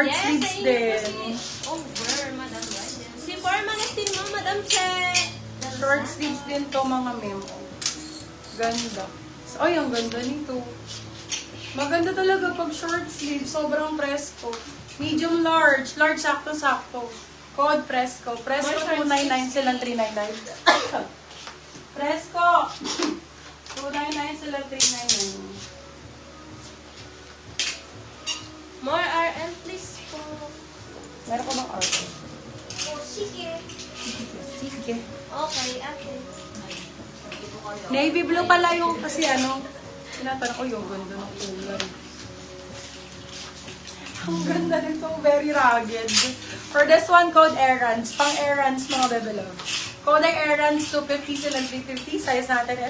short sleeves din. Over, Madam White. Si Formanet din mo, Madam Che. Short sleeves din to mga memo. Ganda. Ay, ang ganda nito. Maganda talaga pag short sleeve. Sobrang presko. Medium large. Large sakto-sakto. Code presko. Presko 299 silang 399. Presko! 299 silang 399. More RM, please po. Meron ko bang RM? Oh, sige. Sige. Okay, okay. Navy blue pala yung kasi ano. Tinatanong ko yung ganda ng kulay. Ang ganda nito. Very rugged. For this one, code errands. Pang errands mga bebe love. Code errands 250 silang 350. Size natin